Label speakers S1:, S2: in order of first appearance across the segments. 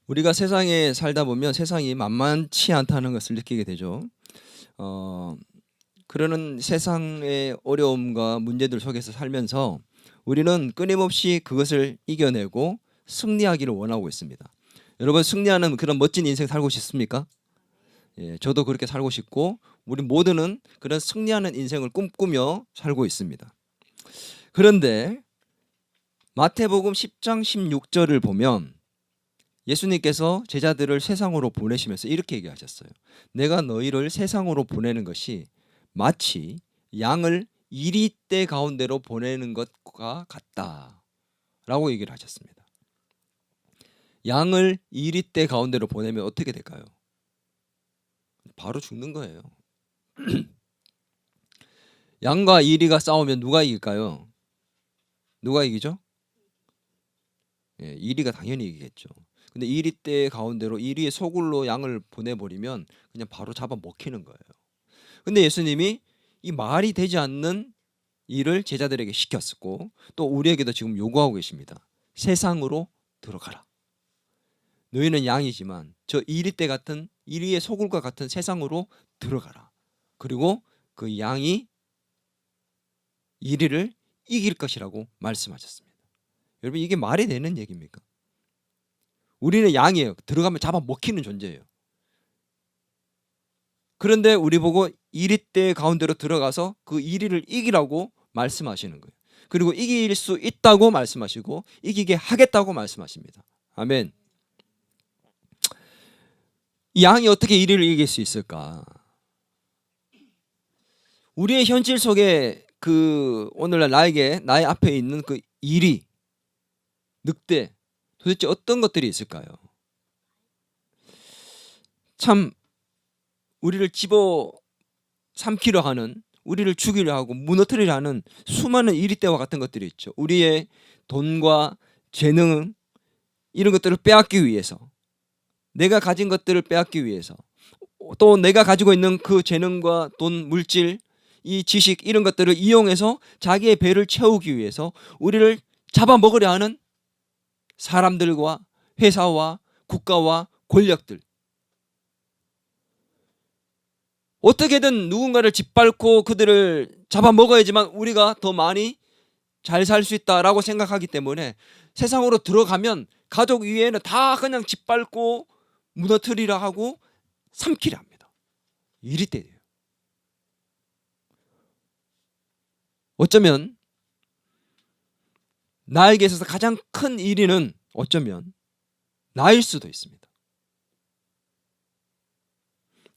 S1: 우리가 세상에 살다 보면 세상이 만만치 않다는 것을 느끼게 되죠. 어, 그러는 세상의 어려움과 문제들 속에서 살면서 우리는 끊임없이 그것을 이겨내고 승리하기를 원하고 있습니다. 여러분, 승리하는 그런 멋진 인생 살고 싶습니까? 예, 저도 그렇게 살고 싶고 우리 모두는 그런 승리하는 인생을 꿈꾸며 살고 있습니다. 그런데 마태복음 10장 16절을 보면 예수님께서 제자들을 세상으로 보내시면서 이렇게 얘기하셨어요. 내가 너희를 세상으로 보내는 것이 마치 양을 이리떼 가운데로 보내는 것과 같다라고 얘기를 하셨습니다. 양을 이리떼 가운데로 보내면 어떻게 될까요? 바로 죽는 거예요. 양과 이리가 싸우면 누가 이길까요? 누가 이기죠? 예, 이리가 당연히 이기겠죠. 근데 이리떼 가운데로 이리의 소굴로 양을 보내버리면 그냥 바로 잡아 먹히는 거예요. 근데 예수님이 이 말이 되지 않는 일을 제자들에게 시켰고 또 우리에게도 지금 요구하고 계십니다. 세상으로 들어가라. 너희는 양이지만 저 이리떼 같은 이리의 소굴과 같은 세상으로 들어가라. 그리고 그 양이 이리를 이길 것이라고 말씀하셨습니다. 여러분, 이게 말이 되는 얘기입니까? 우리는 양이에요. 들어가면 잡아 먹히는 존재예요. 그런데 우리 보고 이리떼 가운데로 들어가서 그 이리를 이기라고 말씀하시는 거예요. 그리고 이길 수 있다고 말씀하시고 이기게 하겠다고 말씀하십니다. 아멘. 이 양이 어떻게 이리를 이길 수 있을까? 우리의 현실 속에 그 오늘날 나의 앞에 있는 그 이리, 늑대, 도대체 어떤 것들이 있을까요? 참 우리를 집어 삼키려 하는, 우리를 죽이려 하고 무너뜨리려 하는 수많은 이리떼와 같은 것들이 있죠. 우리의 돈과 재능, 이런 것들을 빼앗기 위해서, 내가 가진 것들을 빼앗기 위해서, 또 내가 가지고 있는 그 재능과 돈, 물질, 이 지식, 이런 것들을 이용해서 자기의 배를 채우기 위해서 우리를 잡아먹으려 하는 사람들과 회사와 국가와 권력들, 어떻게든 누군가를 짓밟고 그들을 잡아먹어야지만 우리가 더 많이 잘 살 수 있다라고 생각하기 때문에 세상으로 들어가면 가족 위에는 다 그냥 짓밟고 무너뜨리려 하고 삼키려 합니다. 이리 때예요. 어쩌면 나에게 있어서 가장 큰 이리는 어쩌면 나일 수도 있습니다.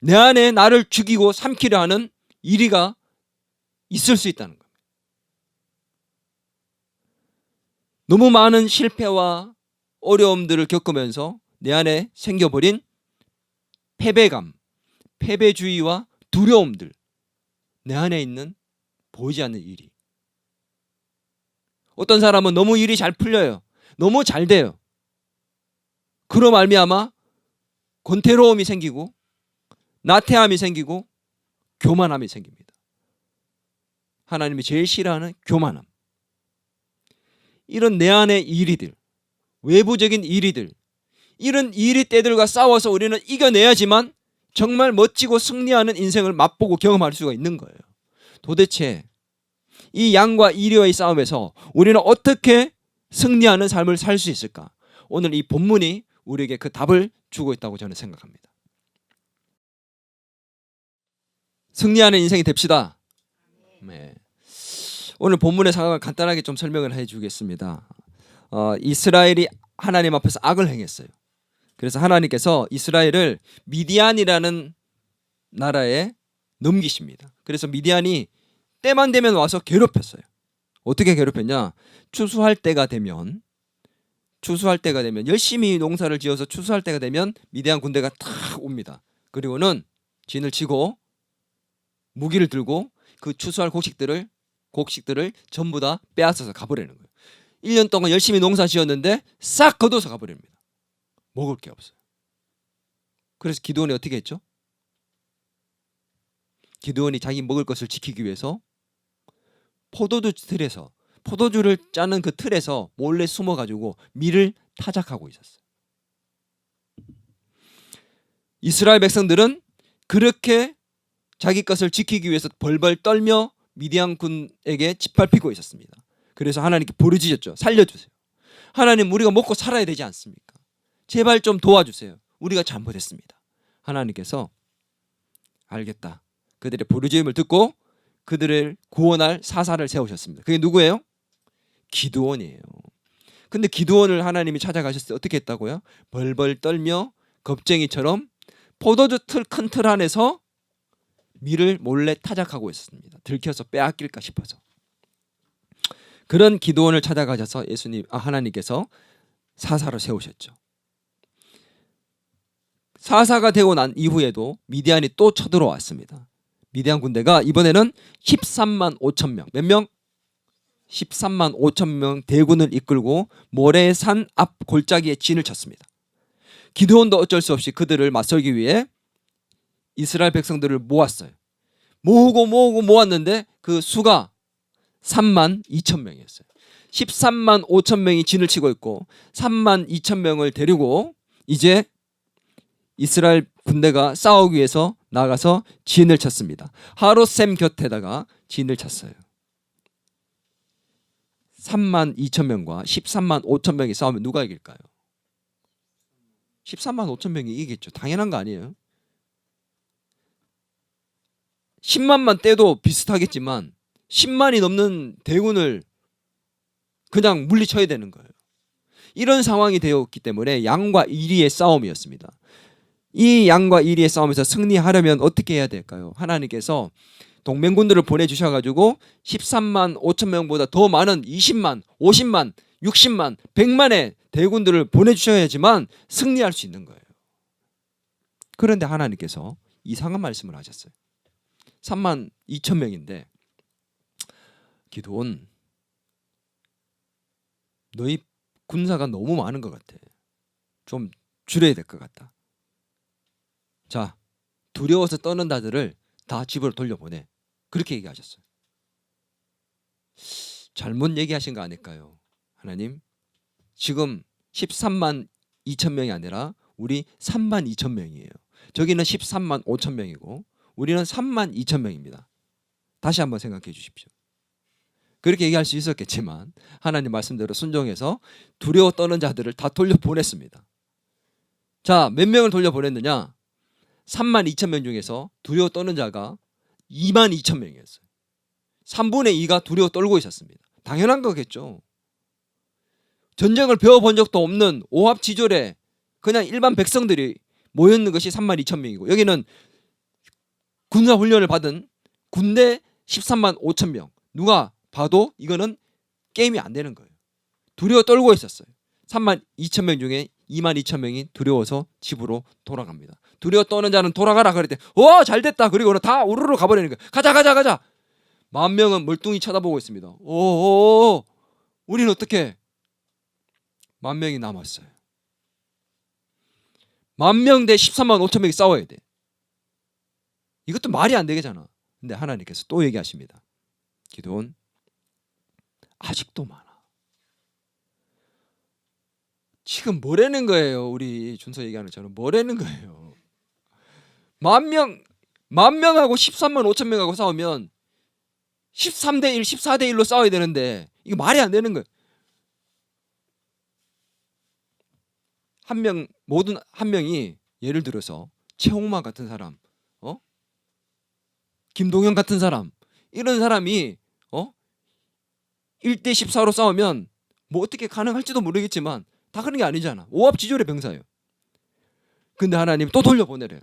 S1: 내 안에 나를 죽이고 삼키려 하는 이리가 있을 수 있다는 겁니다. 너무 많은 실패와 어려움들을 겪으면서 내 안에 생겨버린 패배감, 패배주의와 두려움들, 내 안에 있는 보이지 않는 일이. 어떤 사람은 너무 일이 잘 풀려요. 너무 잘 돼요. 그로 말미암아 권태로움이 생기고 나태함이 생기고 교만함이 생깁니다. 하나님이 제일 싫어하는 교만함. 이런 내 안의 이리들, 외부적인 이리들, 이런 이리떼들과 싸워서 우리는 이겨내야지만 정말 멋지고 승리하는 인생을 맛보고 경험할 수가 있는 거예요. 도대체 이 양과 이리와의 싸움에서 우리는 어떻게 승리하는 삶을 살 수 있을까? 오늘 이 본문이 우리에게 그 답을 주고 있다고 저는 생각합니다. 승리하는 인생이 됩시다. 네. 오늘 본문의 상황을 간단하게 좀 설명을 해주겠습니다. 이스라엘이 하나님 앞에서 악을 행했어요. 그래서 하나님께서 이스라엘을 미디안이라는 나라에 넘기십니다. 그래서 미디안이 때만 되면 와서 괴롭혔어요. 어떻게 괴롭혔냐? 추수할 때가 되면 열심히 농사를 지어서 추수할 때가 되면 미디안 군대가 탁 옵니다. 그리고는 진을 치고 무기를 들고 그 추수할 곡식들을 전부 다 빼앗아서 가버리는 거예요. 1년 동안 열심히 농사 지었는데 싹 걷어서 가버립니다. 먹을 게 없어요. 그래서 기드온이 어떻게 했죠? 기드온이 자기 먹을 것을 지키기 위해서 포도주를 짜는 그 틀에서 몰래 숨어가지고 밀을 타작하고 있었어요. 이스라엘 백성들은 그렇게 자기 것을 지키기 위해서 벌벌 떨며 미디안 군에게 짓밟히고 있었습니다. 그래서 하나님께 부르짖었죠. 살려주세요. 하나님, 우리가 먹고 살아야 되지 않습니까? 제발 좀 도와주세요. 우리가 잘못했습니다. 하나님께서 알겠다. 그들의 부르짖음을 듣고 그들을 구원할 사사를 세우셨습니다. 그게 누구예요? 기드온이에요. 근데 기드온을 하나님이 찾아가셨을 때 어떻게 했다고요? 벌벌 떨며 겁쟁이처럼 포도주 큰 틀 안에서 밀을 몰래 타작하고 있었습니다. 들켜서 빼앗길까 싶어서. 그런 기드온을 찾아가셔서 하나님께서 사사로 세우셨죠. 사사가 되고 난 이후에도 미디안이 또 쳐들어왔습니다. 미디안 군대가 이번에는 13만 5천 명. 몇 명? 13만 5천 명 대군을 이끌고 모래산 앞 골짜기에 진을 쳤습니다. 기드온도 어쩔 수 없이 그들을 맞설기 위해 이스라엘 백성들을 모았어요. 모으고 모았는데 그 수가 3만 2천 명이었어요. 13만 5천 명이 진을 치고 있고 3만 2천 명을 데리고 이제 이스라엘 군대가 싸우기 위해서 나가서 진을 쳤습니다. 하롯셈 곁에다가 진을 쳤어요. 3만 2천 명과 13만 5천 명이 싸우면 누가 이길까요? 13만 5천 명이 이기겠죠. 당연한 거 아니에요. 10만만 떼도 비슷하겠지만 10만이 넘는 대군을 그냥 물리쳐야 되는 거예요. 이런 상황이 되었기 때문에 양과 이리의 싸움이었습니다. 이 양과 이리의 싸움에서 승리하려면 어떻게 해야 될까요? 하나님께서 동맹군들을 보내주셔가지고 13만 5천 명보다 더 많은 20만, 50만, 60만, 100만의 대군들을 보내주셔야지만 승리할 수 있는 거예요. 그런데 하나님께서 이상한 말씀을 하셨어요. 3만 2천 명인데 기드온, 너희 군사가 너무 많은 것 같아. 좀 줄여야 될 것 같다. 자, 두려워서 떠는 자들을 다 집으로 돌려보내. 그렇게 얘기하셨어요. 잘못 얘기하신 거 아닐까요? 하나님, 지금 13만 2천 명이 아니라 우리 3만 2천 명이에요. 저기는 13만 5천 명이고 우리는 3만 2천 명입니다. 다시 한번 생각해 주십시오. 그렇게 얘기할 수 있었겠지만 하나님 말씀대로 순종해서 두려워 떠는 자들을 다 돌려보냈습니다. 자, 몇 명을 돌려보냈느냐? 3만 2천 명 중에서 두려워 떠는 자가 2만 2천 명이었어요. 3분의 2가 두려워 떨고 있었습니다. 당연한 거겠죠. 전쟁을 배워본 적도 없는 오합지졸에 그냥 일반 백성들이 모였는 것이 3만 2천 명이고 여기는 군사훈련을 받은 군대 13만 5천 명. 누가 봐도 이거는 게임이 안 되는 거예요. 두려워 떨고 있었어요. 3만 2천 명 중에 2만 2천 명이 두려워서 집으로 돌아갑니다. 두려워 떠는 자는 돌아가라 그랬더니 잘 됐다. 그리고는 다 우르르 가버리는 거예요. 가자. 10,000명은 멀뚱히 쳐다보고 있습니다. 우리는 어떻게 10,000명이 남았어요. 10,000명 대 13만 5천 명이 싸워야 돼. 이것도 말이 안 되겠잖아. 근데 하나님께서 또 얘기하십니다. 기드온, 아직도 많아. 지금 뭐라는 거예요? 우리 준서 얘기하는 것처럼 뭐라는 거예요? 10,000명하고 13만 5천 명하고 싸우면 13대 1, 14대 1로 싸워야 되는데 이거 말이 안 되는 거예요. 모든 한 명이 예를 들어서 최홍만 같은 사람, 김동현 같은 사람, 이런 사람이 1대 14로 싸우면 뭐 어떻게 가능할지도 모르겠지만 다 그런 게 아니잖아. 오합지졸의 병사예요. 근데 하나님 또 돌려보내래요.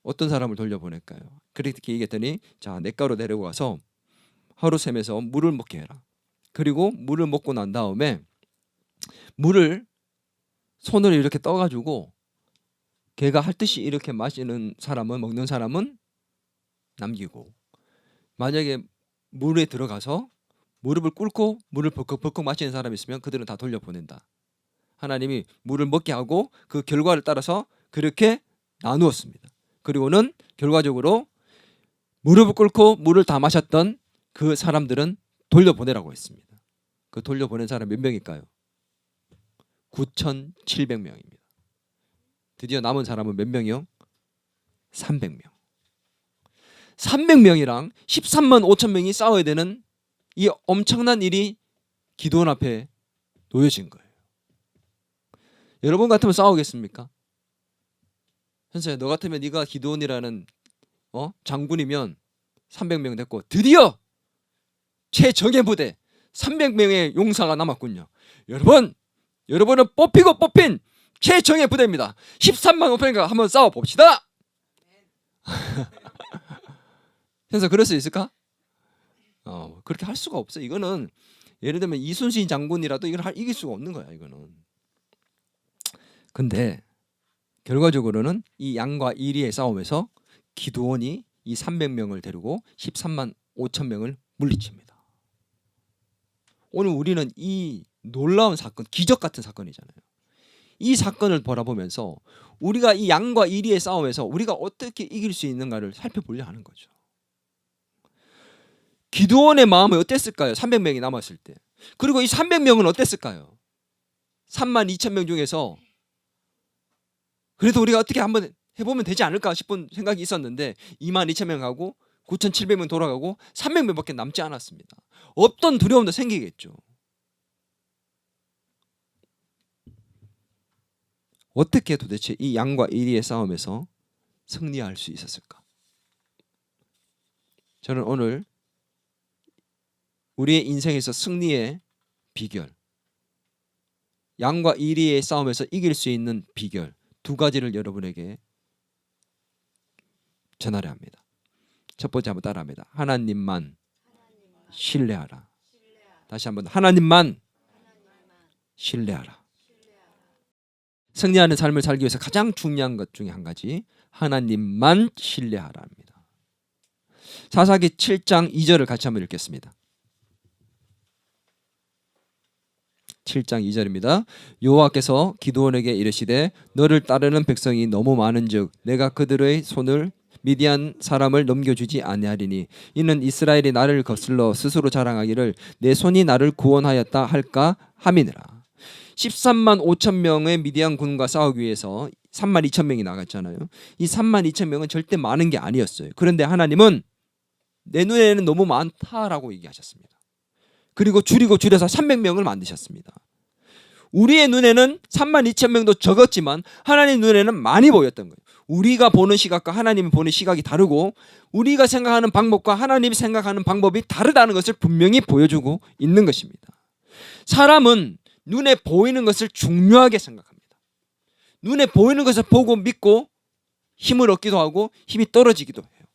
S1: 어떤 사람을 돌려보낼까요? 그렇게 얘기했더니 자, 냇가로 데리고 가서 하루샘에서 물을 먹게 해라. 그리고 물을 먹고 난 다음에 물을 손으로 이렇게 떠가지고 걔가 할 듯이 이렇게 마시는 사람은, 먹는 사람은 남기고, 만약에 물에 들어가서 무릎을 꿇고 물을 벌컥벌컥 마시는 사람이 있으면 그들은 다 돌려보낸다. 하나님이 물을 먹게 하고 그 결과를 따라서 그렇게 나누었습니다. 그리고는 결과적으로 무릎을 꿇고 물을 다 마셨던 그 사람들은 돌려보내라고 했습니다. 그 돌려보낸 사람 몇 명일까요? 9,700명입니다. 드디어 남은 사람은 몇 명이요? 300명. 300명이랑 13만 5천 명이 싸워야 되는 이 엄청난 일이 기도원 앞에 놓여진 거예요. 여러분 같으면 싸우겠습니까? 현수야, 너 같으면 네가 기도원이라는 장군이면 300명 됐고 드디어 최정예 부대 300명의 용사가 남았군요. 여러분은 뽑히고 뽑힌 최정예 부대입니다. 13만 5천명과 한번 싸워봅시다. 현수, 그럴 수 있을까? 그렇게 할 수가 없어. 이거는 예를 들면 이순신 장군이라도 이걸 이길 수가 없는 거야. 이거는. 근데 결과적으로는 이 양과 이리의 싸움에서 기드온이 이 300명을 데리고 13만 5천 명을 물리칩니다. 오늘 우리는 이 놀라운 사건, 기적 같은 사건이잖아요. 이 사건을 바라보면서 우리가 이 양과 이리의 싸움에서 우리가 어떻게 이길 수 있는가를 살펴보려 하는 거죠. 기드온의 마음이 어땠을까요? 300명이 남았을 때. 그리고 이 300명은 어땠을까요? 3만 2천 명 중에서 그래도 우리가 어떻게 한번 해보면 되지 않을까 싶은 생각이 있었는데 2만 2천 명 가고 9,700명 돌아가고 300명밖에 남지 않았습니다. 없던 두려움도 생기겠죠. 어떻게 도대체 이 양과 이리의 싸움에서 승리할 수 있었을까? 저는 오늘 우리의 인생에서 승리의 비결, 양과 이리의 싸움에서 이길 수 있는 비결 두 가지를 여러분에게 전하려 합니다. 첫 번째 한번 따라합니다. 하나님만 신뢰하라. 다시 한번 하나님만 신뢰하라. 승리하는 삶을 살기 위해서 가장 중요한 것 중에 한 가지, 하나님만 신뢰하라 합니다. 사사기 7장 2절을 같이 한번 읽겠습니다. 7장 2절입니다. 여호와께서 기드온에게 이르시되 너를 따르는 백성이 너무 많은즉 내가 그들의 손을 미디안 사람을 넘겨주지 아니하리니 이는 이스라엘이 나를 거슬러 스스로 자랑하기를 내 손이 나를 구원하였다 할까 함이니라. 13만 5천 명의 미디안 군과 싸우기 위해서 3만 2천 명이 나갔잖아요. 이 3만 2천 명은 절대 많은 게 아니었어요. 그런데 하나님은 내 눈에는 너무 많다라고 얘기하셨습니다. 그리고 줄여서 300명을 만드셨습니다. 우리의 눈에는 3만 2천 명도 적었지만 하나님 눈에는 많이 보였던 거예요. 우리가 보는 시각과 하나님이 보는 시각이 다르고 우리가 생각하는 방법과 하나님이 생각하는 방법이 다르다는 것을 분명히 보여주고 있는 것입니다. 사람은 눈에 보이는 것을 중요하게 생각합니다. 눈에 보이는 것을 보고 믿고 힘을 얻기도 하고 힘이 떨어지기도 해요.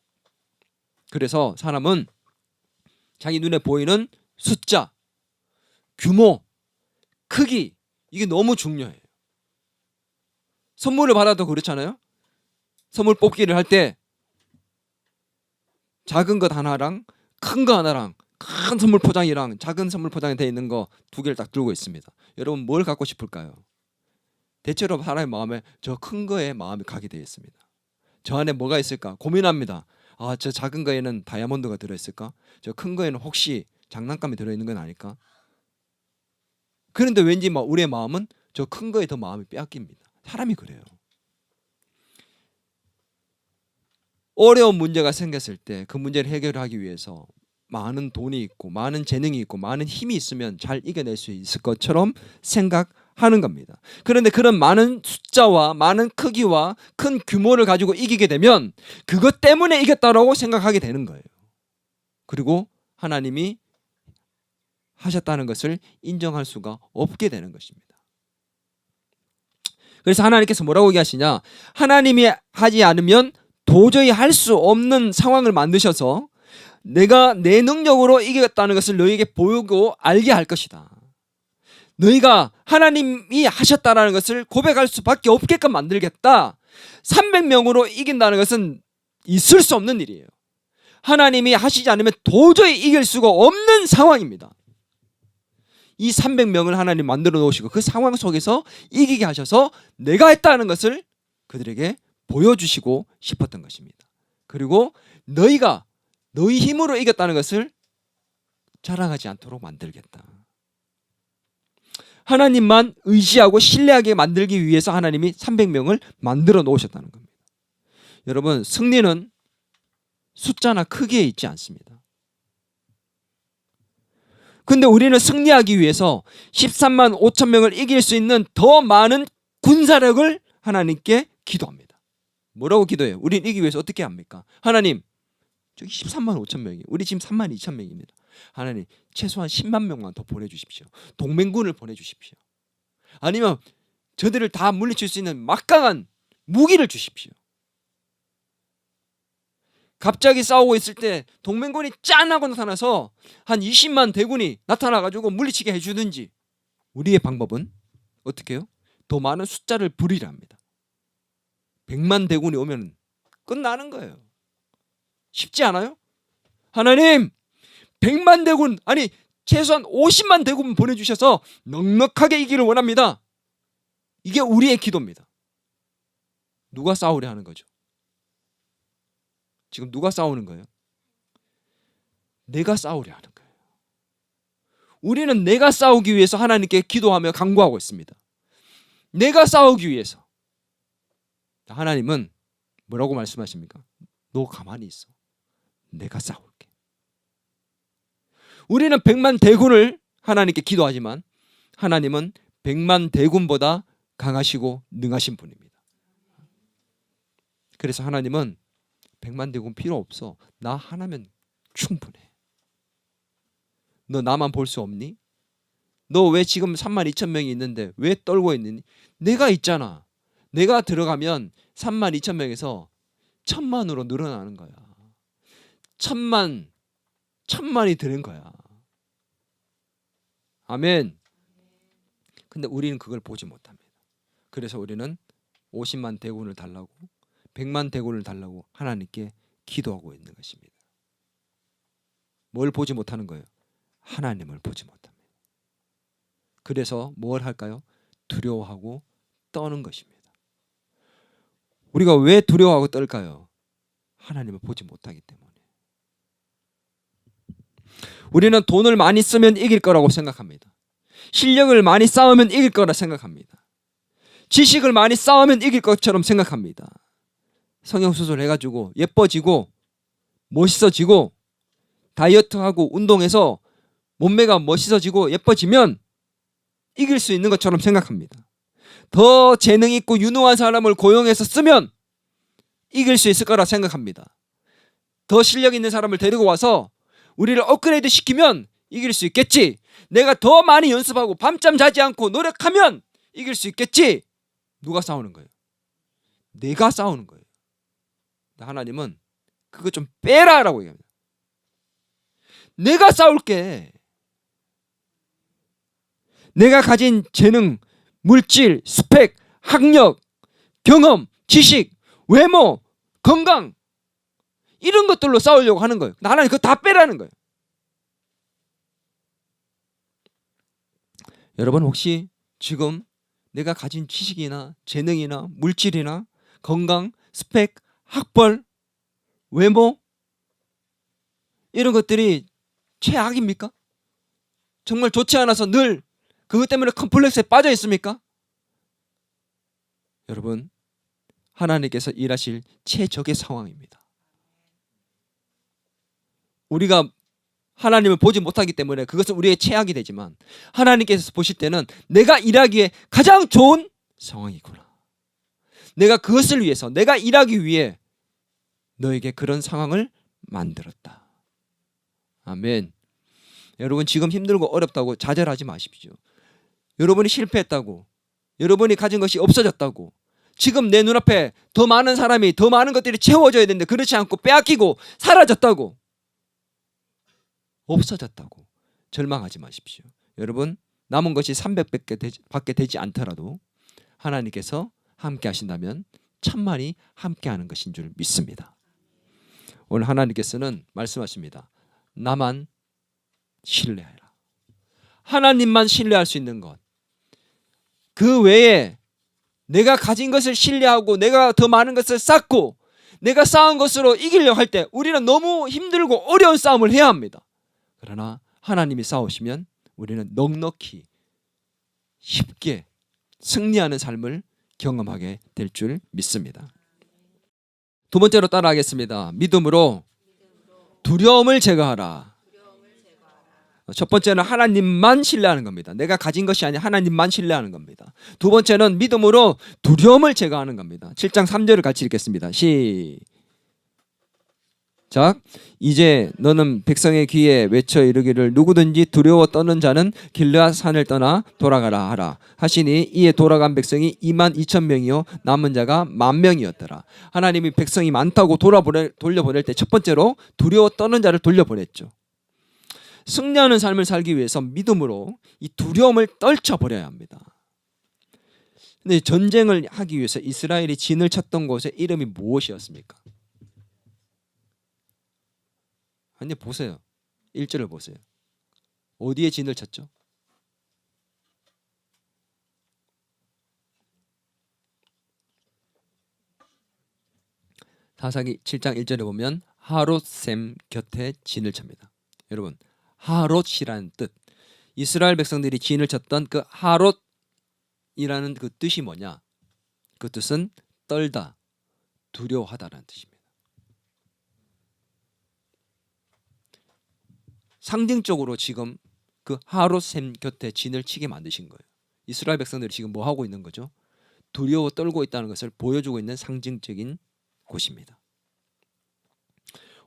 S1: 그래서 사람은 자기 눈에 보이는 숫자, 규모, 크기, 이게 너무 중요해요. 선물을 받아도 그렇잖아요. 선물 뽑기를 할 때 작은 것 하나랑 큰 거 하나랑 큰 선물 포장이랑 작은 선물 포장이 되어 있는 거 두 개를 딱 들고 있습니다. 여러분 뭘 갖고 싶을까요? 대체로 사람의 마음에 저 큰 거에 마음이 가게 되어 있습니다. 저 안에 뭐가 있을까 고민합니다. 저 작은 거에는 다이아몬드가 들어있을까? 저 큰 거에는 혹시 장난감이 들어있는 건 아닐까? 그런데 왠지 우리의 마음은 저 큰 거에 더 마음이 빼앗깁니다. 사람이 그래요. 어려운 문제가 생겼을 때 그 문제를 해결하기 위해서 많은 돈이 있고 많은 재능이 있고 많은 힘이 있으면 잘 이겨낼 수 있을 것처럼 생각하는 겁니다. 그런데 그런 많은 숫자와 많은 크기와 큰 규모를 가지고 이기게 되면 그것 때문에 이겼다라고 생각하게 되는 거예요. 그리고 하나님이 하셨다는 것을 인정할 수가 없게 되는 것입니다. 그래서 하나님께서 뭐라고 얘기하시냐? 하나님이 하지 않으면 도저히 할 수 없는 상황을 만드셔서 내가 내 능력으로 이겼다는 것을 너희에게 보이고 알게 할 것이다. 너희가 하나님이 하셨다는 것을 고백할 수밖에 없게끔 만들겠다. 300명으로 이긴다는 것은 있을 수 없는 일이에요. 하나님이 하시지 않으면 도저히 이길 수가 없는 상황입니다. 이 300명을 하나님 만들어 놓으시고 그 상황 속에서 이기게 하셔서 내가 했다는 것을 그들에게 보여주시고 싶었던 것입니다. 그리고 너희가 너희 힘으로 이겼다는 것을 자랑하지 않도록 만들겠다. 하나님만 의지하고 신뢰하게 만들기 위해서 하나님이 300명을 만들어 놓으셨다는 겁니다. 여러분, 승리는 숫자나 크기에 있지 않습니다. 근데 우리는 승리하기 위해서 13만 5천 명을 이길 수 있는 더 많은 군사력을 하나님께 기도합니다. 뭐라고 기도해요? 우리는 이기기 위해서 어떻게 합니까? 하나님, 저기 13만 5천 명이, 우리 지금 3만 2천 명입니다. 하나님, 최소한 10만 명만 더 보내주십시오. 동맹군을 보내주십시오. 아니면 저들을 다 물리칠 수 있는 막강한 무기를 주십시오. 갑자기 싸우고 있을 때 동맹군이 짠 하고 나타나서 한 20만 대군이 나타나가지고 물리치게 해주든지. 우리의 방법은 어떻게 해요? 더 많은 숫자를 부리려 합니다. 100만 대군이 오면 끝나는 거예요. 쉽지 않아요? 하나님, 100만 대군, 아니 최소한 50만 대군 보내주셔서 넉넉하게 이기를 원합니다. 이게 우리의 기도입니다. 누가 싸우려 하는 거죠? 지금 누가 싸우는 거예요? 내가 싸우려 하는 거예요. 우리는 내가 싸우기 위해서 하나님께 기도하며 간구하고 있습니다. 내가 싸우기 위해서. 하나님은 뭐라고 말씀하십니까? 너 가만히 있어. 내가 싸울게. 우리는 100만 대군을 하나님께 기도하지만 하나님은 100만 대군보다 강하시고 능하신 분입니다. 그래서 하나님은 100만 대군 필요 없어. 나 하나면 충분해. 너 나만 볼 수 없니? 너 왜 지금 3만 2천 명이 있는데 왜 떨고 있니? 내가 있잖아. 내가 들어가면 3만 2천 명에서 1,000만으로 늘어나는 거야. 1,000만이 되는 거야. 아멘. 근데 우리는 그걸 보지 못합니다. 그래서 우리는 50만 대군을 달라고 100만 대군을 달라고 하나님께 기도하고 있는 것입니다. 뭘 보지 못하는 거예요? 하나님을 보지 못합니다. 그래서 뭘 할까요? 두려워하고 떠는 것입니다. 우리가 왜 두려워하고 떨까요? 하나님을 보지 못하기 때문에. 우리는 돈을 많이 쓰면 이길 거라고 생각합니다. 실력을 많이 쌓으면 이길 거라 생각합니다. 지식을 많이 쌓으면 이길 것처럼 생각합니다. 성형수술 해가지고 예뻐지고 멋있어지고 다이어트하고 운동해서 몸매가 멋있어지고 예뻐지면 이길 수 있는 것처럼 생각합니다. 더 재능 있고 유능한 사람을 고용해서 쓰면 이길 수 있을 거라 생각합니다. 더 실력 있는 사람을 데리고 와서 우리를 업그레이드 시키면 이길 수 있겠지. 내가 더 많이 연습하고 밤잠 자지 않고 노력하면 이길 수 있겠지. 누가 싸우는 거예요? 내가 싸우는 거예요. 하나님은 그거 좀 빼라라고 얘기합니다. 내가 싸울게. 내가 가진 재능, 물질, 스펙, 학력, 경험, 지식, 외모, 건강 이런 것들로 싸우려고 하는 거예요. 하나님 그거 다 빼라는 거예요. 여러분 혹시 지금 내가 가진 지식이나 재능이나 물질이나 건강, 스펙, 학벌, 외모 이런 것들이 최악입니까? 정말 좋지 않아서 늘 그것 때문에 컴플렉스에 빠져 있습니까? 여러분, 하나님께서 일하실 최적의 상황입니다. 우리가 하나님을 보지 못하기 때문에 그것은 우리의 최악이 되지만 하나님께서 보실 때는 내가 일하기에 가장 좋은 상황이구나. 내가 그것을 위해서, 내가 일하기 위해 너에게 그런 상황을 만들었다. 아멘. 여러분 지금 힘들고 어렵다고 좌절하지 마십시오. 여러분이 실패했다고, 여러분이 가진 것이 없어졌다고, 지금 내 눈앞에 더 많은 사람이 더 많은 것들이 채워져야 되는데 그렇지 않고 빼앗기고 사라졌다고, 없어졌다고 절망하지 마십시오. 여러분 남은 것이 300밖에 되지 않더라도 하나님께서 함께 하신다면 1000만이 함께 하는 것인 줄 믿습니다. 오늘 하나님께서는 말씀하십니다. 나만 신뢰하라. 하나님만 신뢰할 수 있는 것, 그 외에 내가 가진 것을 신뢰하고 내가 더 많은 것을 쌓고 내가 쌓은 것으로 이기려고 할 때 우리는 너무 힘들고 어려운 싸움을 해야 합니다. 그러나 하나님이 싸우시면 우리는 넉넉히 쉽게 승리하는 삶을 경험하게 될 줄 믿습니다. 두 번째로 따라하겠습니다. 믿음으로 두려움을 제거하라. 첫 번째는 하나님만 신뢰하는 겁니다. 내가 가진 것이 아니라 하나님만 신뢰하는 겁니다. 두 번째는 믿음으로 두려움을 제거하는 겁니다. 7장 3절을 같이 읽겠습니다. 시작. 이제 너는 백성의 귀에 외쳐 이르기를 누구든지 두려워 떠는 자는 길르앗 산을 떠나 돌아가라 하라 하시니 이에 돌아간 백성이 22,000명이요 남은 자가 10,000명이었더라. 하나님이 백성이 많다고 돌려보낼 때 첫 번째로 두려워 떠는 자를 돌려보냈죠. 승리하는 삶을 살기 위해서 믿음으로 이 두려움을 떨쳐버려야 합니다. 근데 전쟁을 하기 위해서 이스라엘이 진을 쳤던 곳의 이름이 무엇이었습니까? 아니 보세요. 1절을 보세요. 어디에 진을 쳤죠? 사사기 7장 1절에 보면 하롯샘 곁에 진을 칩니다. 여러분 하롯이라는 뜻, 이스라엘 백성들이 진을 쳤던 그 하롯이라는 그 뜻이 뭐냐? 그 뜻은 떨다, 두려워하다라는 뜻입니다. 상징적으로 지금 그 하롯샘 곁에 진을 치게 만드신 거예요. 이스라엘 백성들이 지금 뭐 하고 있는 거죠? 두려워 떨고 있다는 것을 보여주고 있는 상징적인 곳입니다.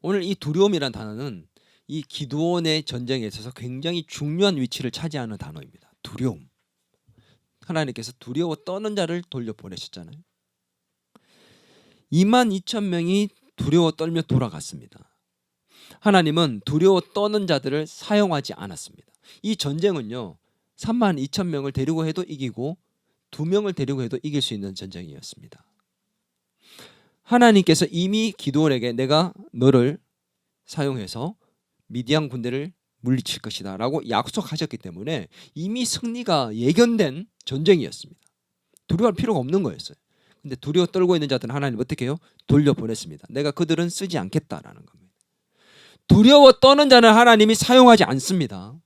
S1: 오늘 이 두려움이라는 단어는 이 기드온의 전쟁에 있어서 굉장히 중요한 위치를 차지하는 단어입니다. 두려움. 하나님께서 두려워 떠는 자를 돌려보내셨잖아요. 22,000명이 두려워 떨며 돌아갔습니다. 하나님은 두려워 떠는 자들을 사용하지 않았습니다. 이 전쟁은요 32,000명을 데리고 해도 이기고 2명을 데리고 해도 이길 수 있는 전쟁이었습니다. 하나님께서 이미 기드온에게 내가 너를 사용해서 미디안 군대를 물리칠 것이다 라고 약속하셨기 때문에 이미 승리가 예견된 전쟁이었습니다. 두려워할 필요가 없는 거였어요. 근데 두려워 떨고 있는 자들은 하나님 어떻게 해요? 돌려보냈습니다. 내가 그들은 쓰지 않겠다라는 겁니다. 두려워 떠는 자는 하나님이 사용하지 않습니다.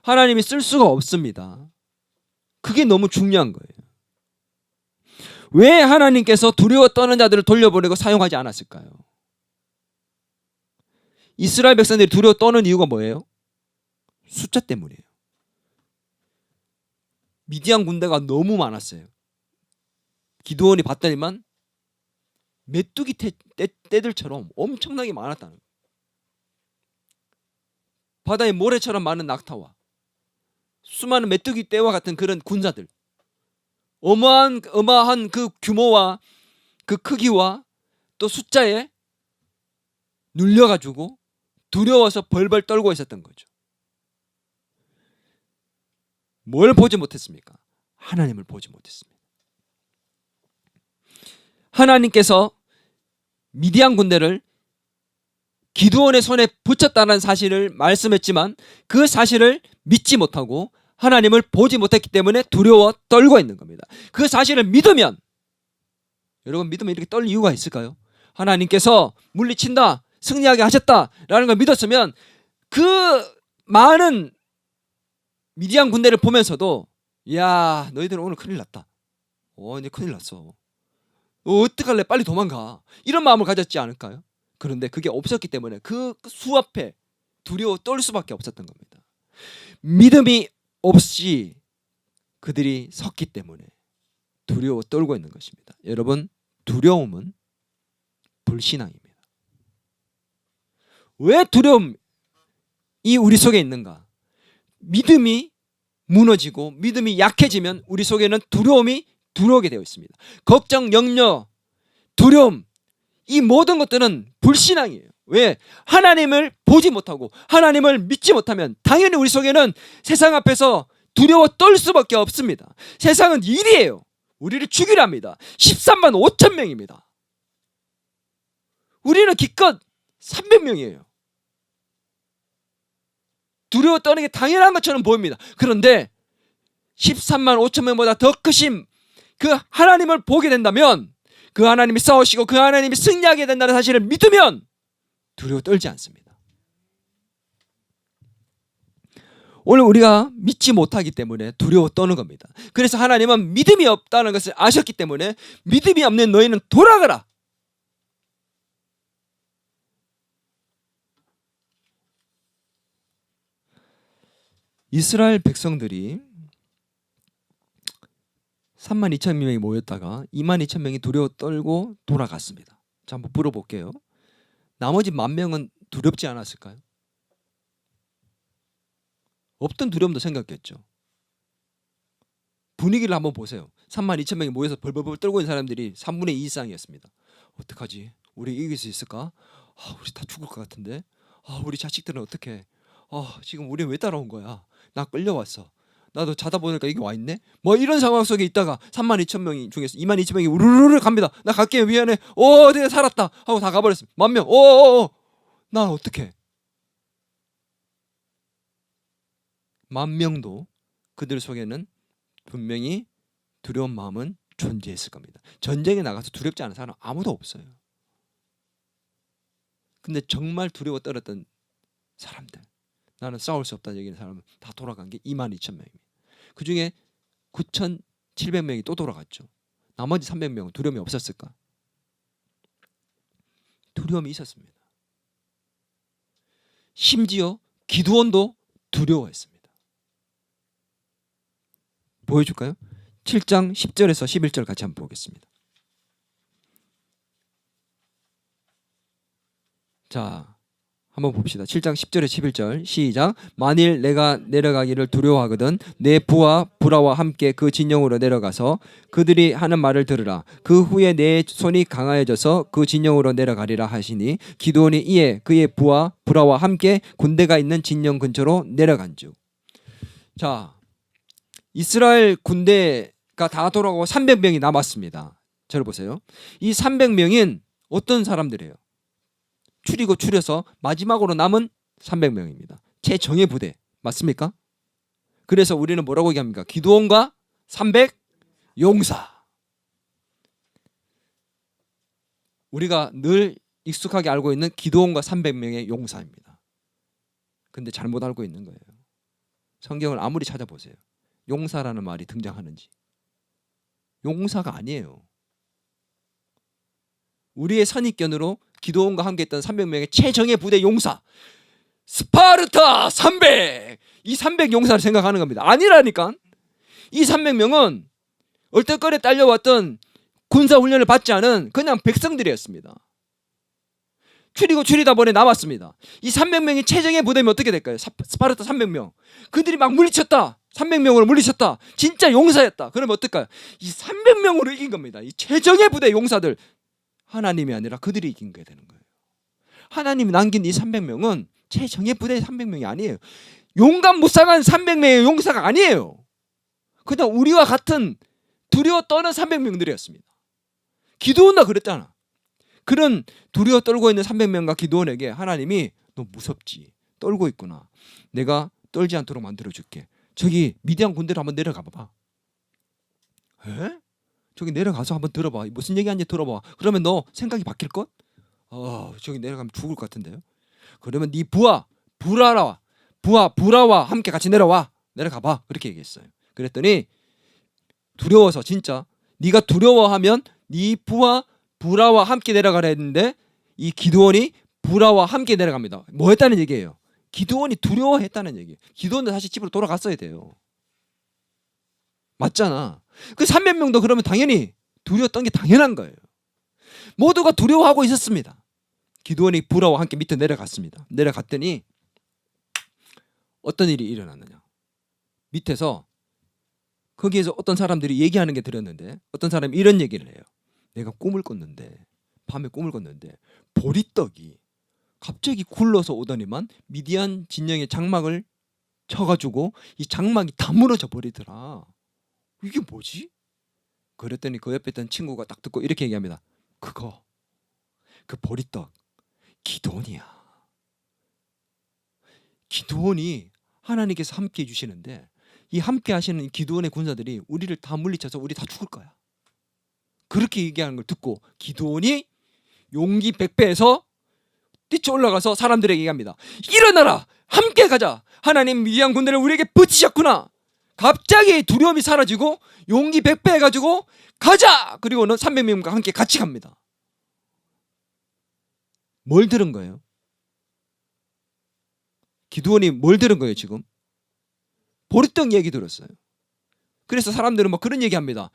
S1: 하나님이 쓸 수가 없습니다. 그게 너무 중요한 거예요. 왜 하나님께서 두려워 떠는 자들을 돌려보내고 사용하지 않았을까요? 이스라엘 백성들이 두려워 떠는 이유가 뭐예요? 숫자 때문이에요. 미디안 군대가 너무 많았어요. 기드온이 봤더니만 메뚜기 떼들처럼 엄청나게 많았다는 거예요. 바다의 모래처럼 많은 낙타와 수많은 메뚜기 떼와 같은 그런 군사들, 어마어마한 그 규모와 그 크기와 또 숫자에 눌려가지고 두려워서 벌벌 떨고 있었던 거죠. 뭘 보지 못했습니까? 하나님을 보지 못했습니다. 하나님께서 미디안 군대를 기드온의 손에 붙였다는 사실을 말씀했지만 그 사실을 믿지 못하고 하나님을 보지 못했기 때문에 두려워 떨고 있는 겁니다. 그 사실을 믿으면, 여러분 믿으면 이렇게 떨 이유가 있을까요? 하나님께서 물리친다, 승리하게 하셨다라는 걸 믿었으면 그 많은 미디안 군대를 보면서도 야 너희들은 오늘 큰일 났다. 이제 큰일 났어. 어떡할래? 빨리 도망가. 이런 마음을 가졌지 않을까요? 그런데 그게 없었기 때문에 그 수 앞에 두려워 떨 수밖에 없었던 겁니다. 믿음이 없이 그들이 섰기 때문에 두려워 떨고 있는 것입니다. 여러분 두려움은 불신앙입니다. 왜 두려움이 우리 속에 있는가? 믿음이 무너지고 믿음이 약해지면 우리 속에는 두려움이 들어오게 되어 있습니다. 걱정, 염려, 두려움, 이 모든 것들은 불신앙이에요. 왜? 하나님을 보지 못하고 하나님을 믿지 못하면 당연히 우리 속에는 세상 앞에서 두려워 떨 수밖에 없습니다. 세상은 일이에요. 우리를 죽이려 합니다. 13만 5천 명입니다. 우리는 기껏 300명이에요. 두려워 떠는 게 당연한 것처럼 보입니다. 그런데 13만 5천 명보다 더 크신 그 하나님을 보게 된다면, 그 하나님이 싸우시고 그 하나님이 승리하게 된다는 사실을 믿으면 두려워 떨지 않습니다. 오늘 우리가 믿지 못하기 때문에 두려워 떠는 겁니다. 그래서 하나님은 믿음이 없다는 것을 아셨기 때문에 믿음이 없는 너희는 돌아가라. 이스라엘 백성들이 32,000명이 모였다가 22,000명이 두려워 떨고 돌아갔습니다. 자, 한번 물어볼게요. 나머지 10,000명은 두렵지 않았을까요? 없던 두려움도 생겼겠죠. 분위기를 한번 보세요. 32,000명이 모여서 벌벌벌 떨고 있는 사람들이 3분의 2 이상이었습니다. 어떡하지? 우리 이길 수 있을까? 우리 다 죽을 것 같은데. 우리 자식들은 어떡해? 지금 우리 왜 따라온 거야? 나 끌려왔어. 나도 자다 보니까 이게 와 있네. 뭐 이런 상황 속에 있다가 32,000명이 중에서 22,000명이 우르르르 갑니다. 나 갈게 미안해. 내가 살았다 하고 다 가버렸습니다. 10,000명. 난 어떡해? 10,000명도 그들 속에는 분명히 두려운 마음은 존재했을 겁니다. 전쟁에 나가서 두렵지 않은 사람 아무도 없어요. 근데 정말 두려워 떨었던 사람들, 나는 싸울 수 없다는 얘기하는 사람은 다 돌아간 게 22,000명입니다. 그 중에 9,700명이 또 돌아갔죠. 나머지 300명은 두려움이 없었을까? 두려움이 있었습니다. 심지어 기드온도 두려워했습니다. 보여줄까요? 7장 10절에서 11절 같이 한번 보겠습니다. 자, 한번 봅시다. 7장 10절에 11절 시작. 만일 내가 내려가기를 두려워하거든 내 부하 불화와 함께 그 진영으로 내려가서 그들이 하는 말을 들으라. 그 후에 내 손이 강하여져서 그 진영으로 내려가리라 하시니 기드온이 이에 그의 부하 불화와 함께 군대가 있는 진영 근처로 내려간즉. 자, 이스라엘 군대가 다 돌아가고 300명이 남았습니다. 저를 보세요. 이 300명인 어떤 사람들이에요? 줄여서 마지막으로 남은 300명입니다. 최정예 부대 맞습니까? 그래서 우리는 뭐라고 얘기합니까? 기드온과 300 용사. 우리가 늘 익숙하게 알고 있는 기드온과 300명의 용사입니다. 근데 잘못 알고 있는 거예요. 성경을 아무리 찾아보세요. 용사라는 말이 등장하는지. 용사가 아니에요. 우리의 선입견으로 기드온과 함께 했던 300명의 최정예 부대 용사, 스파르타 300, 이 300 용사를 생각하는 겁니다. 아니라니까. 이 300명은 얼떨결에 딸려왔던 군사훈련을 받지 않은 그냥 백성들이었습니다. 줄이다 보니 남았습니다. 이 300명이 최정예 부대면 어떻게 될까요? 스파르타 300명. 그들이 막 물리쳤다. 300명으로 물리쳤다. 진짜 용사였다. 그러면 어떨까요? 이 300명으로 이긴 겁니다. 이 최정예 부대 용사들. 하나님이 아니라 그들이 이긴 게 되는 거예요. 하나님이 남긴 이 300명은 최정예 부대의 300명이 아니에요. 용감무쌍한 300명의 용사가 아니에요. 그냥 우리와 같은 두려워 떠는 300명들이었습니다. 기드온도 그랬잖아. 그런 두려워 떨고 있는 300명과 기드온에게 하나님이 너 무섭지? 떨고 있구나. 내가 떨지 않도록 만들어줄게. 저기 미디안 군대로 한번 내려가 봐봐. 에? 저기 내려가서 한번 들어봐. 무슨 얘기하는지 들어봐. 그러면 너 생각이 바뀔걸? 저기 내려가면 죽을 것 같은데요. 그러면 네 부하 불화와 함께 같이 내려가봐. 그렇게 얘기했어요. 그랬더니 두려워서 진짜 네가 두려워하면 네 부하 불화와 함께 내려가라 했는데 이 기드온이 불화와 함께 내려갑니다. 뭐 했다는 얘기예요? 기드온이 두려워했다는 얘기예요. 기드온도 다시 집으로 돌아갔어야 돼요. 맞잖아. 그 300명도 그러면 당연히 두려웠던 게 당연한 거예요. 모두가 두려워하고 있었습니다. 기드온이 불화와 함께 밑에 내려갔습니다. 내려갔더니 어떤 일이 일어났느냐. 밑에서 거기에서 어떤 사람들이 얘기하는 게 들렸는데 어떤 사람이 이런 얘기를 해요. 내가 밤에 꿈을 꿨는데 보리떡이 갑자기 굴러서 오더니만 미디안 진영의 장막을 쳐가지고 이 장막이 다 무너져 버리더라. 이게 뭐지? 그랬더니 그 옆에 있던 친구가 딱 듣고 이렇게 얘기합니다. 그 보리떡 기드온이야. 기드온이 하나님께서 함께 해주시는데 이 함께 하시는 기드온의 군사들이 우리를 다 물리쳐서 우리 다 죽을 거야. 그렇게 얘기하는 걸 듣고 기드온이 용기 100배에서 뛰쳐 올라가서 사람들에게 얘기합니다. 일어나라, 함께 가자. 하나님 미디안 군대를 우리에게 붙이셨구나. 갑자기 두려움이 사라지고 용기 백배해가지고 가자. 그리고는 300명과 함께 같이 갑니다. 뭘 들은 거예요? 기드온이 뭘 들은 거예요 지금? 보리떡 얘기 들었어요. 그래서 사람들은 막 그런 얘기합니다.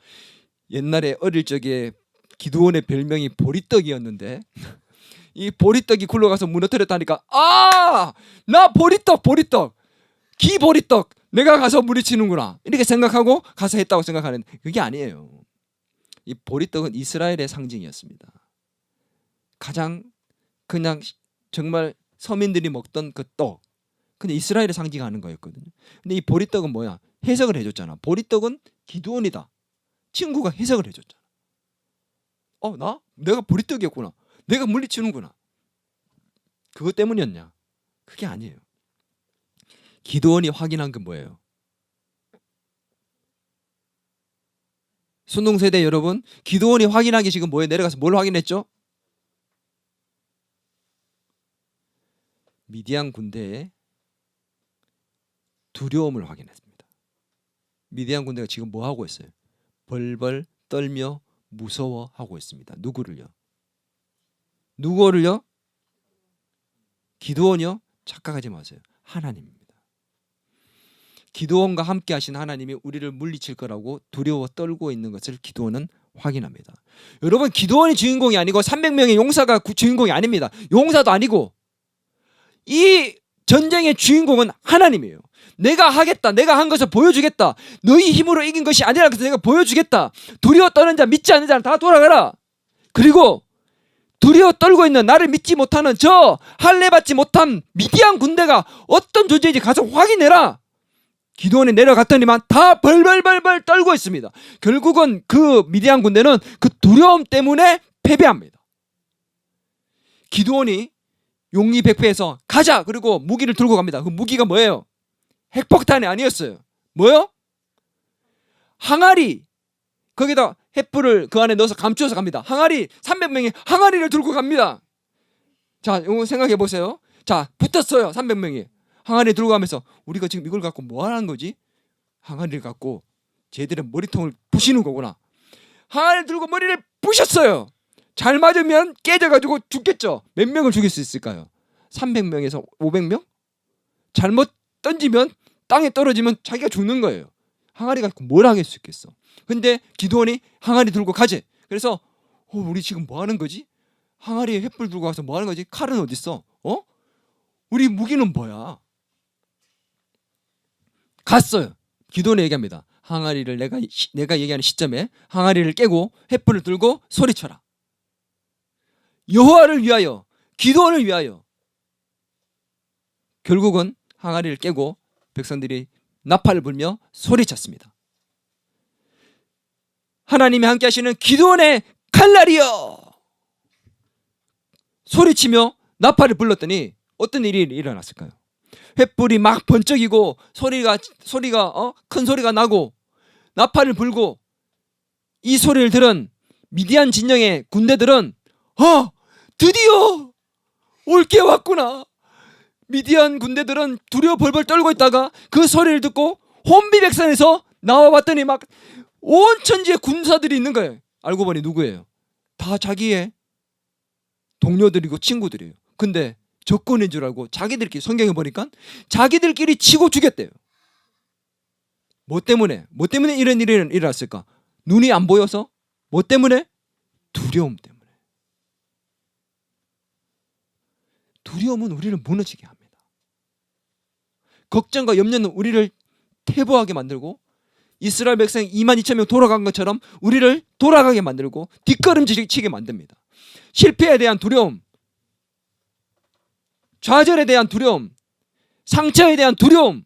S1: 옛날에 어릴 적에 기드온의 별명이 보리떡이었는데 이 보리떡이 굴러가서 무너뜨렸다니까, 아, 나 보리떡 기보리떡 내가 가서 무리치는구나 이렇게 생각하고 가서 했다고 생각하는, 그게 아니에요. 이 보리떡은 이스라엘의 상징이었습니다. 가장 그냥 정말 서민들이 먹던 그 떡, 근데 이스라엘을 상징하는 거였거든요. 근데 이 보리떡은 뭐야? 해석을 해줬잖아. 보리떡은 기드온이다. 친구가 해석을 해줬잖아. 내가 보리떡이었구나. 내가 물리치는구나. 그것 때문이었냐? 그게 아니에요. 기드온이 확인한 건 뭐예요? 순동세대 여러분, 기드온이 확인한 게 지금 뭐예요? 내려가서 뭘 확인했죠? 미디안 군대의 두려움을 확인했습니다. 미디안 군대가 지금 뭐 하고 있어요? 벌벌 떨며 무서워하고 있습니다. 누구를요? 누구를요? 기드온이요? 착각하지 마세요. 하나님입니다. 기드온과 함께 하신 하나님이 우리를 물리칠 거라고 두려워 떨고 있는 것을 기드온은 확인합니다. 여러분, 기드온이 주인공이 아니고 300명의 용사가 주인공이 아닙니다. 용사도 아니고 이 전쟁의 주인공은 하나님이에요. 내가 하겠다. 내가 한 것을 보여주겠다. 너희 힘으로 이긴 것이 아니라 그래서 내가 보여주겠다. 두려워 떠는 자, 믿지 않는 자는 다 돌아가라. 그리고 두려워 떨고 있는 나를 믿지 못하는 저 할례 받지 못한 미디안 군대가 어떤 존재인지 가서 확인해라. 기드온이 내려갔더니만 다 벌벌벌벌 떨고 있습니다. 결국은 그 미디안 군대는 그 두려움 때문에 패배합니다. 기드온이 용기 백배해서 가자. 그리고 무기를 들고 갑니다. 그 무기가 뭐예요? 핵폭탄이 아니었어요. 뭐요? 항아리. 거기다 횃불을 그 안에 넣어서 감추어서 갑니다. 항아리, 300명이 항아리를 들고 갑니다. 자, 이거 생각해 보세요. 자, 붙었어요. 300명이. 항아리 들고 가면서 우리가 지금 이걸 갖고 뭐 하는 거지? 항아리를 갖고 쟤들의 머리통을 부시는 거구나. 항아리를 들고 머리를 부셨어요. 잘 맞으면 깨져가지고 죽겠죠. 몇 명을 죽일 수 있을까요? 300명에서 500명? 잘못 던지면 땅에 떨어지면 자기가 죽는 거예요. 항아리 갖고 뭘 하겠 수 있겠어. 근데 기드온이 항아리 들고 가재. 그래서 우리 지금 뭐 하는 거지? 항아리에 횃불 들고 가서 뭐 하는 거지? 칼은 어디 있어? 우리 무기는 뭐야? 갔어요. 기드온이 얘기합니다. 항아리를 내가 얘기하는 시점에 항아리를 깨고 횃불을 들고 소리쳐라. 여호와를 위하여, 기드온을 위하여. 결국은 항아리를 깨고 백성들이 나팔을 불며 소리쳤습니다. 하나님이 함께 하시는 기드온의 칼날이여! 소리치며 나팔을 불렀더니 어떤 일이 일어났을까요? 횃불이 막 번쩍이고 소리가 큰 소리가 나고 나팔을 불고, 이 소리를 들은 미디안 진영의 군대들은 드디어 올 게 왔구나. 미디안 군대들은 두려워 벌벌 떨고 있다가 그 소리를 듣고 혼비백산에서 나와봤더니 막 온 천지에 군사들이 있는 거예요. 알고 보니 누구예요? 다 자기의 동료들이고 친구들이에요. 근데 적군인 줄 알고 자기들끼리, 성경에 보니까 자기들끼리 치고 죽였대요. 뭐 때문에 이런 일이 일어났을까? 눈이 안 보여서? 뭐 때문에? 두려움 때문에. 두려움은 우리를 무너지게 합니다. 걱정과 염려는 우리를 퇴보하게 만들고, 이스라엘 백성 22,000명 돌아간 것처럼 우리를 돌아가게 만들고 뒷걸음질치게 만듭니다. 실패에 대한 두려움, 좌절에 대한 두려움, 상처에 대한 두려움,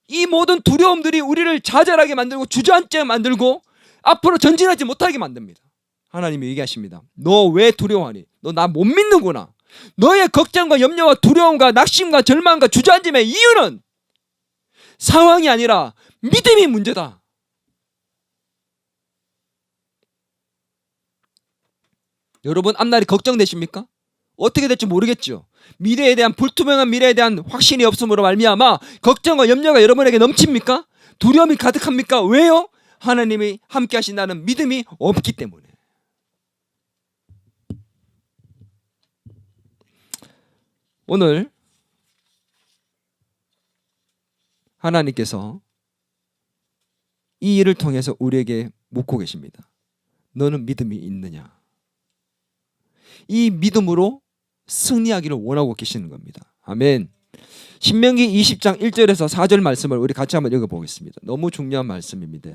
S1: 이 모든 두려움들이 우리를 좌절하게 만들고 주저앉게 만들고 앞으로 전진하지 못하게 만듭니다. 하나님이 얘기하십니다. 너 왜 두려워하니? 너 나 못 믿는구나. 너의 걱정과 염려와 두려움과 낙심과 절망과 주저앉음의 이유는 상황이 아니라 믿음이 문제다. 여러분 앞날이 걱정되십니까? 어떻게 될지 모르겠죠. 미래에 대한 불투명한 미래에 대한 확신이 없음으로 말미암아 걱정과 염려가 여러분에게 넘칩니까? 두려움이 가득합니까? 왜요? 하나님이 함께 하신다는 믿음이 없기 때문에. 오늘 하나님께서 이 일을 통해서 우리에게 묻고 계십니다. 너는 믿음이 있느냐? 이 믿음으로 승리하기를 원하고 계시는 겁니다. 아멘. 신명기 20장 1절에서 4절 말씀을 우리 같이 한번 읽어보겠습니다. 너무 중요한 말씀입니다.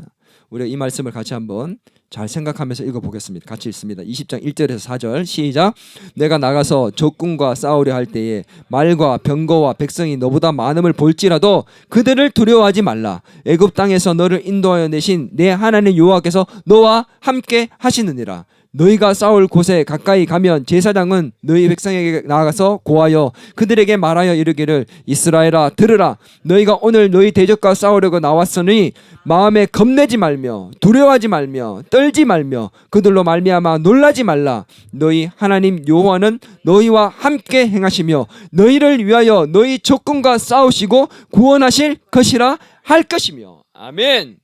S1: 우리가 이 말씀을 같이 한번 잘 생각하면서 읽어보겠습니다. 같이 읽습니다. 20장 1절에서 4절 시작. 내가 나가서 적군과 싸우려 할 때에 말과 병거와 백성이 너보다 많음을 볼지라도 그들을 두려워하지 말라. 애굽 땅에서 너를 인도하여 내신 내 하나님 여호와께서 너와 함께 하시느니라. 너희가 싸울 곳에 가까이 가면 제사장은 너희 백성에게 나아가서 고하여 그들에게 말하여 이르기를 이스라엘아 들으라. 너희가 오늘 너희 대적과 싸우려고 나왔으니 마음에 겁내지 말며 두려워하지 말며 떨지 말며 그들로 말미암아 놀라지 말라. 너희 하나님 여호와는 너희와 함께 행하시며 너희를 위하여 너희 적군과 싸우시고 구원하실 것이라 할 것이며. 아멘.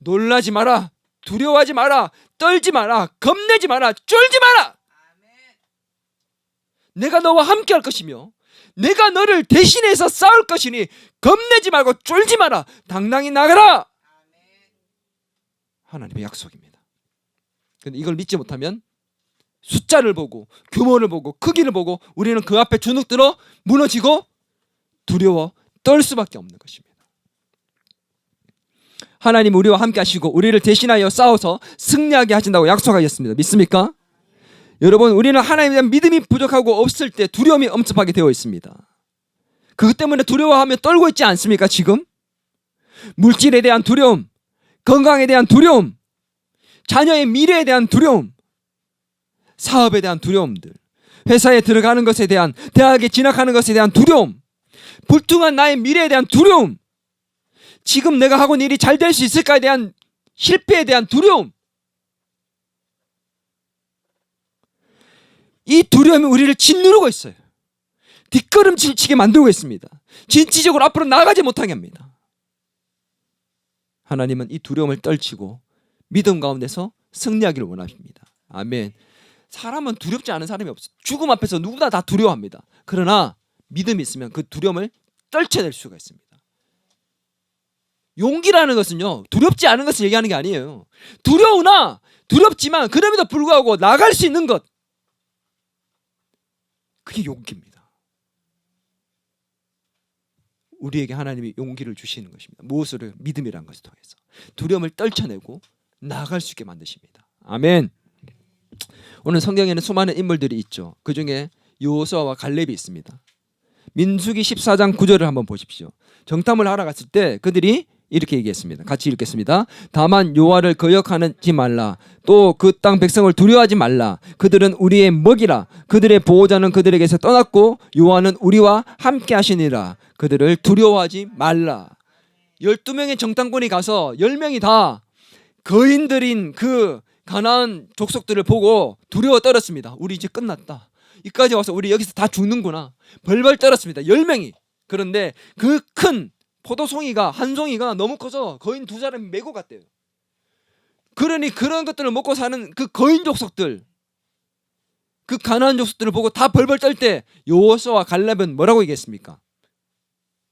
S1: 놀라지 마라. 두려워하지 마라. 떨지 마라. 겁내지 마라. 쫄지 마라. 내가 너와 함께 할 것이며 내가 너를 대신해서 싸울 것이니 겁내지 말고 쫄지 마라. 당당히 나가라. 하나님의 약속입니다. 그런데 이걸 믿지 못하면 숫자를 보고 규모를 보고 크기를 보고 우리는 그 앞에 주눅들어 무너지고 두려워 떨 수밖에 없는 것입니다. 하나님 우리와 함께 하시고 우리를 대신하여 싸워서 승리하게 하신다고 약속하셨습니다. 믿습니까? 여러분 우리는 하나님에 대한 믿음이 부족하고 없을 때 두려움이 엄습하게 되어 있습니다. 그것 때문에 두려워하며 떨고 있지 않습니까? 지금 물질에 대한 두려움, 건강에 대한 두려움, 자녀의 미래에 대한 두려움, 사업에 대한 두려움들, 회사에 들어가는 것에 대한, 대학에 진학하는 것에 대한 두려움, 불투명한 나의 미래에 대한 두려움, 지금 내가 하고 있는 일이 잘 될 수 있을까에 대한 실패에 대한 두려움. 이 두려움이 우리를 짓누르고 있어요. 뒷걸음질 치게 만들고 있습니다. 진취적으로 앞으로 나아가지 못하게 합니다. 하나님은 이 두려움을 떨치고 믿음 가운데서 승리하기를 원하십니다. 아멘. 사람은 두렵지 않은 사람이 없어요. 죽음 앞에서 누구나 다 두려워합니다. 그러나 믿음이 있으면 그 두려움을 떨쳐낼 수가 있습니다. 용기라는 것은요, 두렵지 않은 것을 얘기하는 게 아니에요. 두려우나 두렵지만 그럼에도 불구하고 나갈 수 있는 것, 그게 용기입니다. 우리에게 하나님이 용기를 주시는 것입니다. 무엇으로? 믿음이라는 것을 통해서 두려움을 떨쳐내고 나아갈 수 있게 만드십니다. 아멘. 오늘 성경에는 수많은 인물들이 있죠. 그 중에 여호수아와 갈렙이 있습니다. 민수기 14장 9절을 한번 보십시오. 정탐을 하러 갔을 때 그들이 이렇게 얘기했습니다. 같이 읽겠습니다. 다만 여호와를 거역하지 말라. 또 그 땅 백성을 두려워하지 말라. 그들은 우리의 먹이라. 그들의 보호자는 그들에게서 떠났고 여호와는 우리와 함께 하시니라. 그들을 두려워하지 말라. 12명의 정탐꾼이 가서 10명이 다 거인들인 그 가나안 족속들을 보고 두려워 떨었습니다. 우리 이제 끝났다. 이까지 와서 우리 여기서 다 죽는구나. 벌벌 떨었습니다. 10명이. 그런데 그 큰 포도송이가 한 송이가 너무 커서 거인 두 사람이 메고 갔대요. 그러니 그런 것들을 먹고 사는 그 거인 족속들, 그 가나안 족속들을 보고 다 벌벌 떨 때 여호수아와 갈렙은 뭐라고 얘기했습니까?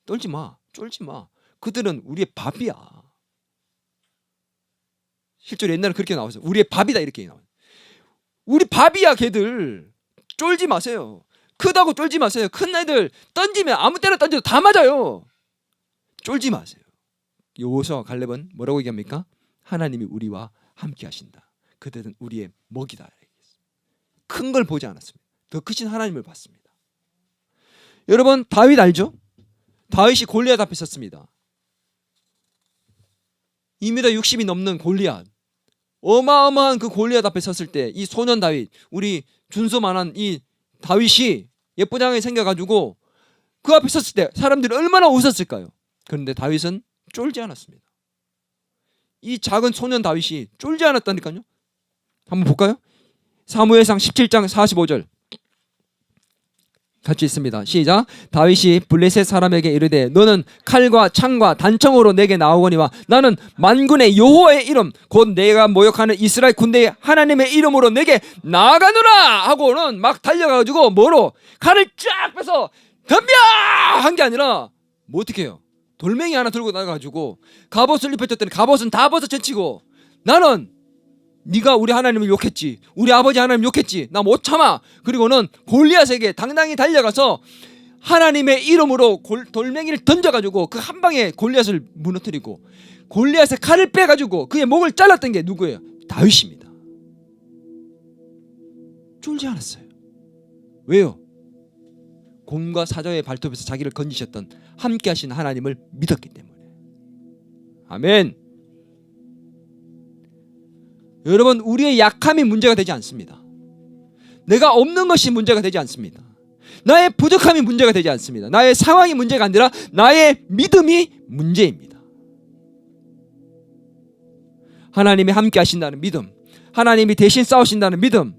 S1: 떨지 마, 쫄지 마. 그들은 우리의 밥이야. 실제로 옛날에 그렇게 나와서 우리의 밥이다 이렇게 나와요. 우리 밥이야 걔들. 쫄지 마세요. 크다고 쫄지 마세요. 큰 애들 던지면 아무 때나 던져도 다 맞아요. 쫄지 마세요. 여호수아와 갈렙은 뭐라고 얘기합니까? 하나님이 우리와 함께 하신다. 그들은 우리의 먹이다. 큰 걸 보지 않았습니다. 더 크신 하나님을 봤습니다. 여러분 다윗 알죠? 다윗이 골리앗 앞에 섰습니다. 2m 60이 넘는 골리앗, 어마어마한 그 골리앗 앞에 섰을 때 이 소년 다윗, 우리 준수만한 이 다윗이 예쁘장하게 생겨가지고 그 앞에 섰을 때 사람들이 얼마나 웃었을까요? 그런데 다윗은 쫄지 않았습니다. 이 작은 소년 다윗이 쫄지 않았다니까요. 한번 볼까요? 사무엘상 17장 45절 같이 있습니다. 시작. 다윗이 블레셋 사람에게 이르되 너는 칼과 창과 단청으로 내게 나오거니와 나는 만군의 여호와의 이름 곧 내가 모욕하는 이스라엘 군대의 하나님의 이름으로 내게 나아가노라 하고는 막 달려가지고 뭐로 칼을 쫙 빼서 덤벼 한 게 아니라 뭐 어떻게 해요? 돌멩이 하나 들고 나가지고 갑옷을 입혀줬더니 갑옷은 다 벗어젖히고 나는 네가 우리 하나님을 욕했지, 우리 아버지 하나님 욕했지, 나 못 참아. 그리고는 골리앗에게 당당히 달려가서 하나님의 이름으로 돌멩이를 던져가지고 그 한 방에 골리앗을 무너뜨리고 골리앗의 칼을 빼가지고 그의 목을 잘랐던 게 누구예요? 다윗입니다. 쫄지 않았어요. 왜요? 곰과 사자의 발톱에서 자기를 건지셨던 함께 하신 하나님을 믿었기 때문에. 아멘. 여러분, 우리의 약함이 문제가 되지 않습니다. 내가 없는 것이 문제가 되지 않습니다. 나의 부족함이 문제가 되지 않습니다. 나의 상황이 문제가 아니라 나의 믿음이 문제입니다. 하나님이 함께 하신다는 믿음, 하나님이 대신 싸우신다는 믿음,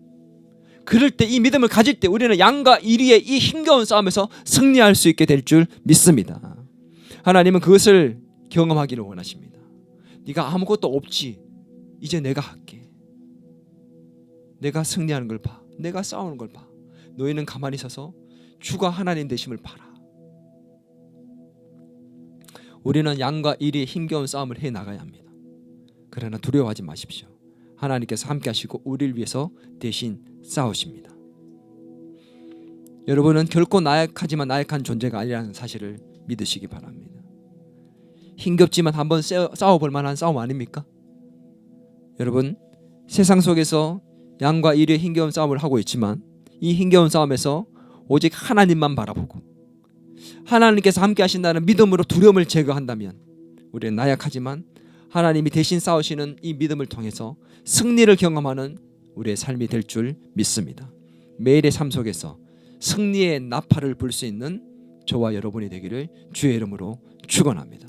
S1: 그럴 때 이 믿음을 가질 때 우리는 양과 이리의 이 힘겨운 싸움에서 승리할 수 있게 될 줄 믿습니다. 하나님은 그것을 경험하기를 원하십니다. 네가 아무것도 없지, 이제 내가 할게. 내가 승리하는 걸 봐. 내가 싸우는 걸 봐. 너희는 가만히 서서 주가 하나님 되심을 봐라. 우리는 양과 이리의 힘겨운 싸움을 해 나가야 합니다. 그러나 두려워하지 마십시오. 하나님께서 함께 하시고 우리를 위해서 대신 싸우십니다. 여러분은 결코 나약하지만 나약한 존재가 아니라는 사실을 믿으시기 바랍니다. 힘겹지만 한번 싸워볼 만한 싸움 아닙니까? 여러분, 세상 속에서 양과 이리의 힘겨운 싸움을 하고 있지만 이 힘겨운 싸움에서 오직 하나님만 바라보고 하나님께서 함께 하신다는 믿음으로 두려움을 제거한다면 우리는 나약하지만 하나님이 대신 싸우시는 이 믿음을 통해서 승리를 경험하는 우리의 삶이 될 줄 믿습니다. 매일의 삶 속에서 승리의 나팔을 불 수 있는 저와 여러분이 되기를 주의 이름으로 축원합니다.